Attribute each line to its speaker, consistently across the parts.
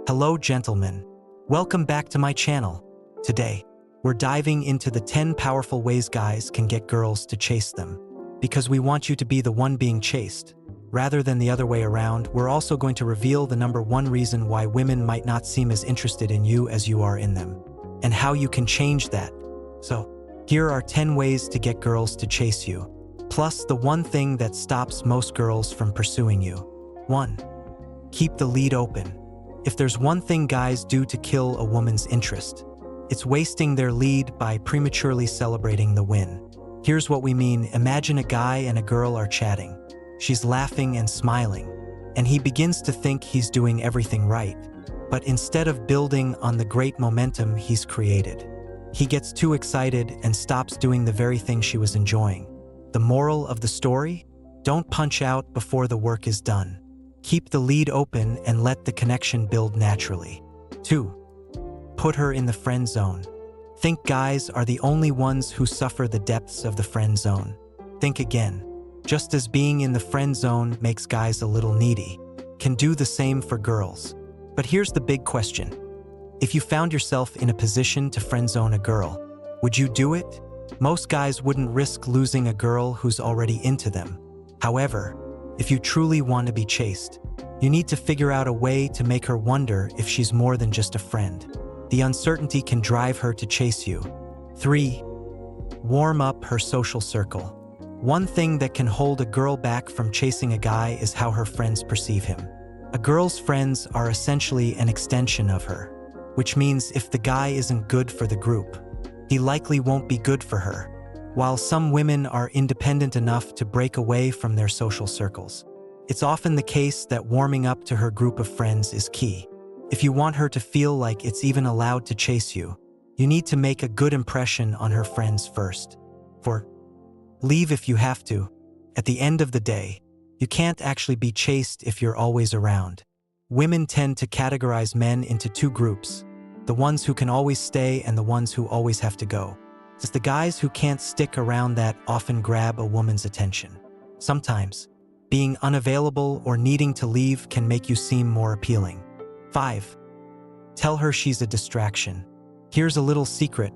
Speaker 1: Hello, gentlemen. Welcome back to my channel. Today, we're diving into the 10 powerful ways guys can get girls to chase them. Because we want you to be the one being chased. Rather than the other way around, we're also going to reveal the number one reason why women might not seem as interested in you as you are in them, and how you can change that. So, here are 10 ways to get girls to chase you. Plus, the one thing that stops most girls from pursuing you. 1. Keep the lead open. If there's one thing guys do to kill a woman's interest, it's wasting their lead by prematurely celebrating the win. Here's what we mean. Imagine a guy and a girl are chatting. She's laughing and smiling, and he begins to think he's doing everything right. But instead of building on the great momentum he's created, he gets too excited and stops doing the very thing she was enjoying. The moral of the story? Don't punch out before the work is done. Keep the lead open and let the connection build naturally. 2. Put her in the friend zone. Think guys are the only ones who suffer the depths of the friend zone. Think again. Just as being in the friend zone makes guys a little needy, can do the same for girls. But here's the big question. If you found yourself in a position to friend zone a girl, would you do it? Most guys wouldn't risk losing a girl who's already into them. However, if you truly want to be chased, you need to figure out a way to make her wonder if she's more than just a friend. The uncertainty can drive her to chase you. 3. Warm up her social circle. One thing that can hold a girl back from chasing a guy is how her friends perceive him. A girl's friends are essentially an extension of her, which means if the guy isn't good for the group, he likely won't be good for her. While some women are independent enough to break away from their social circles, it's often the case that warming up to her group of friends is key. If you want her to feel like it's even allowed to chase you, you need to make a good impression on her friends first. 4. Leave if you have to. At the end of the day, you can't actually be chased if you're always around. Women tend to categorize men into two groups, the ones who can always stay and the ones who always have to go. It's the guys who can't stick around that often grab a woman's attention. Sometimes, being unavailable or needing to leave can make you seem more appealing. 5. Tell her she's a distraction. Here's a little secret.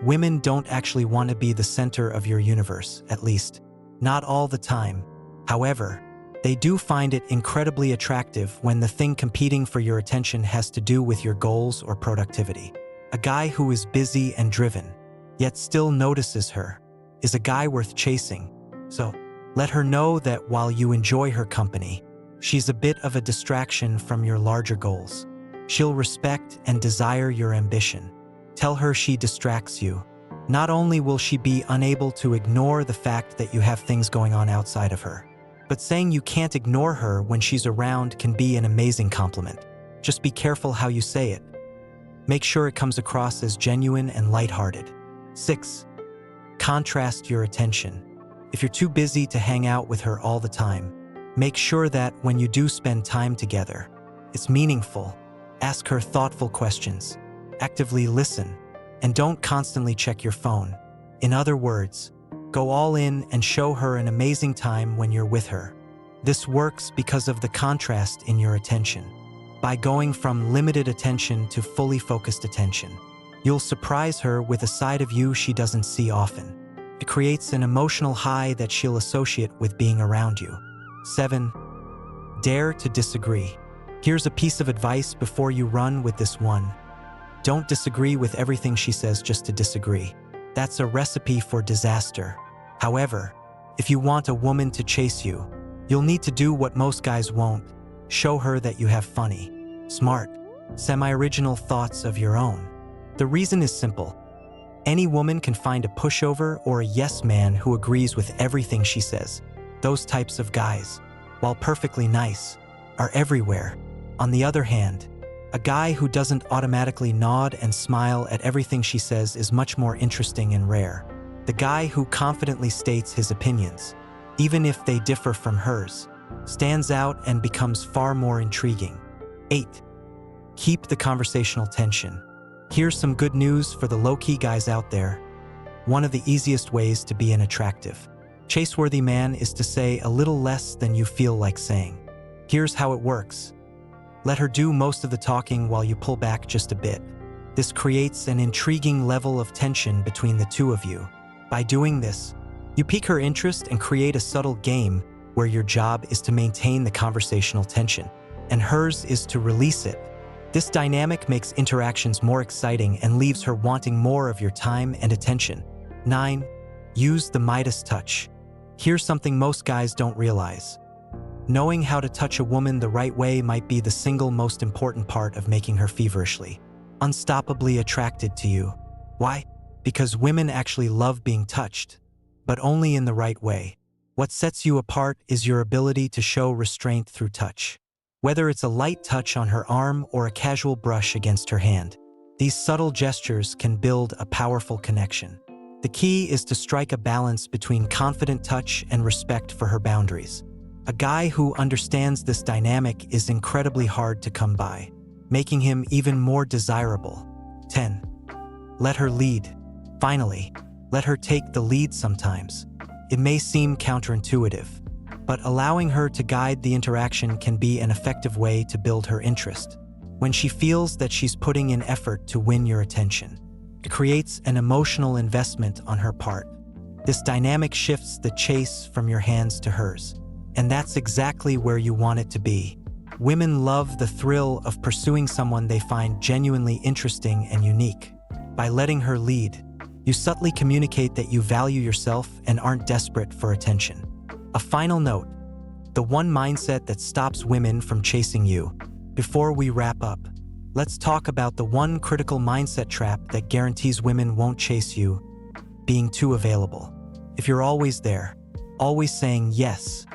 Speaker 1: Women don't actually want to be the center of your universe, at least, not all the time. However, they do find it incredibly attractive when the thing competing for your attention has to do with your goals or productivity. A guy who is busy and driven, yet still notices her, is a guy worth chasing. So, let her know that while you enjoy her company, she's a bit of a distraction from your larger goals. She'll respect and desire your ambition. Tell her she distracts you. Not only will she be unable to ignore the fact that you have things going on outside of her, but saying you can't ignore her when she's around can be an amazing compliment. Just be careful how you say it. Make sure it comes across as genuine and lighthearted. 6. Contrast your attention. If you're too busy to hang out with her all the time, make sure that when you do spend time together, it's meaningful. Ask her thoughtful questions. Actively listen, and don't constantly check your phone. In other words, go all in and show her an amazing time when you're with her. This works because of the contrast in your attention. By going from limited attention to fully focused attention, you'll surprise her with a side of you she doesn't see often. It creates an emotional high that she'll associate with being around you. 7. Dare to disagree. Here's a piece of advice before you run with this one. Don't disagree with everything she says just to disagree. That's a recipe for disaster. However, if you want a woman to chase you, you'll need to do what most guys won't. Show her that you have funny, smart, semi-original thoughts of your own. The reason is simple. Any woman can find a pushover or a yes man who agrees with everything she says. Those types of guys, while perfectly nice, are everywhere. On the other hand, a guy who doesn't automatically nod and smile at everything she says is much more interesting and rare. The guy who confidently states his opinions, even if they differ from hers, stands out and becomes far more intriguing. 8. Keep the conversational tension. Here's some good news for the low-key guys out there. One of the easiest ways to be an attractive, chaseworthy man is to say a little less than you feel like saying. Here's how it works. Let her do most of the talking while you pull back just a bit. This creates an intriguing level of tension between the two of you. By doing this, you pique her interest and create a subtle game where your job is to maintain the conversational tension, and hers is to release it. This dynamic makes interactions more exciting and leaves her wanting more of your time and attention. 9. Use the Midas touch. Here's something most guys don't realize. Knowing how to touch a woman the right way might be the single most important part of making her feverishly, unstoppably attracted to you. Why? Because women actually love being touched, but only in the right way. What sets you apart is your ability to show restraint through touch. Whether it's a light touch on her arm or a casual brush against her hand, these subtle gestures can build a powerful connection. The key is to strike a balance between confident touch and respect for her boundaries. A guy who understands this dynamic is incredibly hard to come by, making him even more desirable. 10. Let her lead. Finally, let her take the lead sometimes. It may seem counterintuitive, but allowing her to guide the interaction can be an effective way to build her interest. When she feels that she's putting in effort to win your attention, it creates an emotional investment on her part. This dynamic shifts the chase from your hands to hers, and that's exactly where you want it to be. Women love the thrill of pursuing someone they find genuinely interesting and unique. By letting her lead, you subtly communicate that you value yourself and aren't desperate for attention. A final note: the one mindset that stops women from chasing you. Before we wrap up, let's talk about the one critical mindset trap that guarantees women won't chase you: being too available. If you're always there, always saying yes,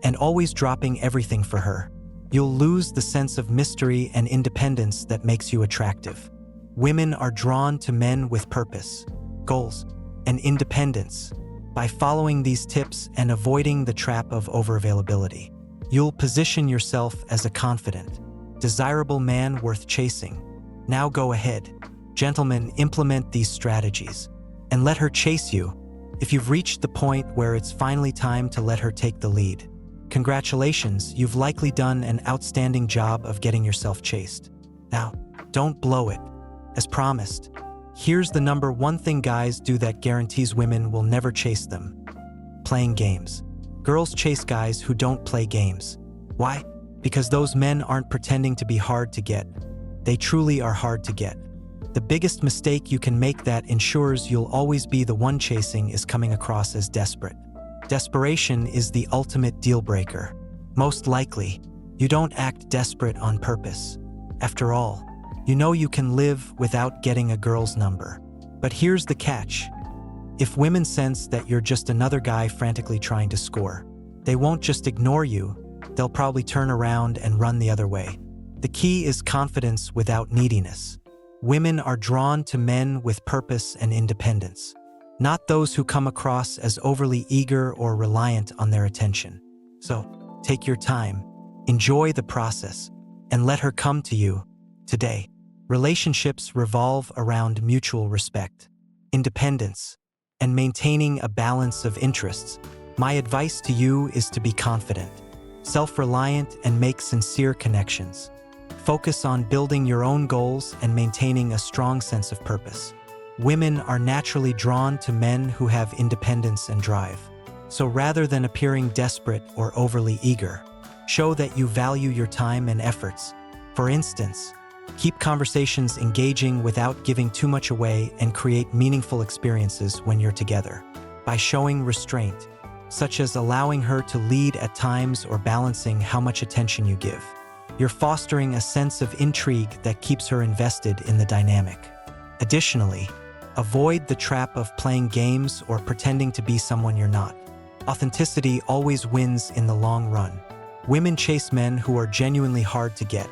Speaker 1: and always dropping everything for her, you'll lose the sense of mystery and independence that makes you attractive. Women are drawn to men with purpose, goals, and independence. By following these tips and avoiding the trap of overavailability, you'll position yourself as a confident, desirable man worth chasing. Now go ahead, gentlemen, implement these strategies and let her chase you. If you've reached the point where it's finally time to let her take the lead, congratulations, you've likely done an outstanding job of getting yourself chased. Now, don't blow it. As promised, here's the number one thing guys do that guarantees women will never chase them: playing games. Girls chase guys who don't play games. Why? Because those men aren't pretending to be hard to get. They truly are hard to get. The biggest mistake you can make that ensures you'll always be the one chasing is coming across as desperate. Desperation is the ultimate deal breaker. Most likely, you don't act desperate on purpose. After all, you know you can live without getting a girl's number. But here's the catch. If women sense that you're just another guy frantically trying to score, they won't just ignore you, they'll probably turn around and run the other way. The key is confidence without neediness. Women are drawn to men with purpose and independence, not those who come across as overly eager or reliant on their attention. So, take your time, enjoy the process, and let her come to you. Today, relationships revolve around mutual respect, independence, and maintaining a balance of interests. My advice to you is to be confident, self-reliant, and make sincere connections. Focus on building your own goals and maintaining a strong sense of purpose. Women are naturally drawn to men who have independence and drive. So rather than appearing desperate or overly eager, show that you value your time and efforts. For instance, keep conversations engaging without giving too much away and create meaningful experiences when you're together. By showing restraint, such as allowing her to lead at times or balancing how much attention you give, you're fostering a sense of intrigue that keeps her invested in the dynamic. Additionally, avoid the trap of playing games or pretending to be someone you're not. Authenticity always wins in the long run. Women chase men who are genuinely hard to get,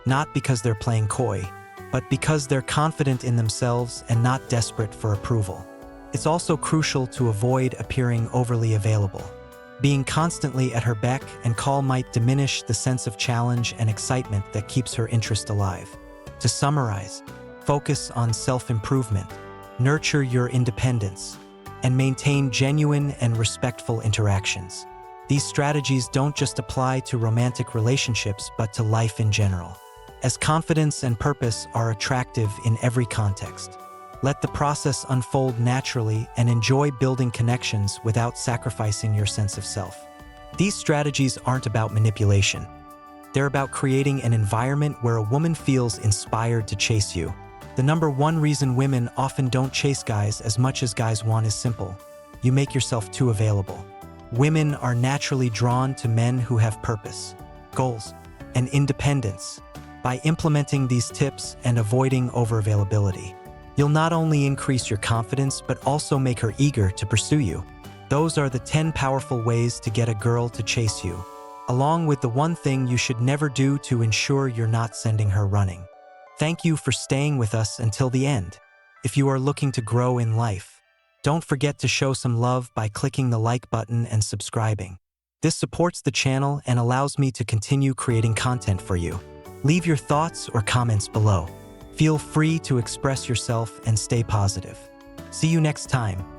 Speaker 1: not because they're playing coy, but because they're confident in themselves and not desperate for approval. It's also crucial to avoid appearing overly available. Being constantly at her beck and call might diminish the sense of challenge and excitement that keeps her interest alive. To summarize, focus on self-improvement, nurture your independence, and maintain genuine and respectful interactions. These strategies don't just apply to romantic relationships, but to life in general, as confidence and purpose are attractive in every context. Let the process unfold naturally and enjoy building connections without sacrificing your sense of self. These strategies aren't about manipulation. They're about creating an environment where a woman feels inspired to chase you. The number one reason women often don't chase guys as much as guys want is simple. You make yourself too available. Women are naturally drawn to men who have purpose, goals, and independence. By implementing these tips and avoiding overavailability, you'll not only increase your confidence but also make her eager to pursue you. Those are the 10 powerful ways to get a girl to chase you, along with the one thing you should never do to ensure you're not sending her running. Thank you for staying with us until the end. If you are looking to grow in life, don't forget to show some love by clicking the like button and subscribing. This supports the channel and allows me to continue creating content for you. Leave your thoughts or comments below. Feel free to express yourself and stay positive. See you next time.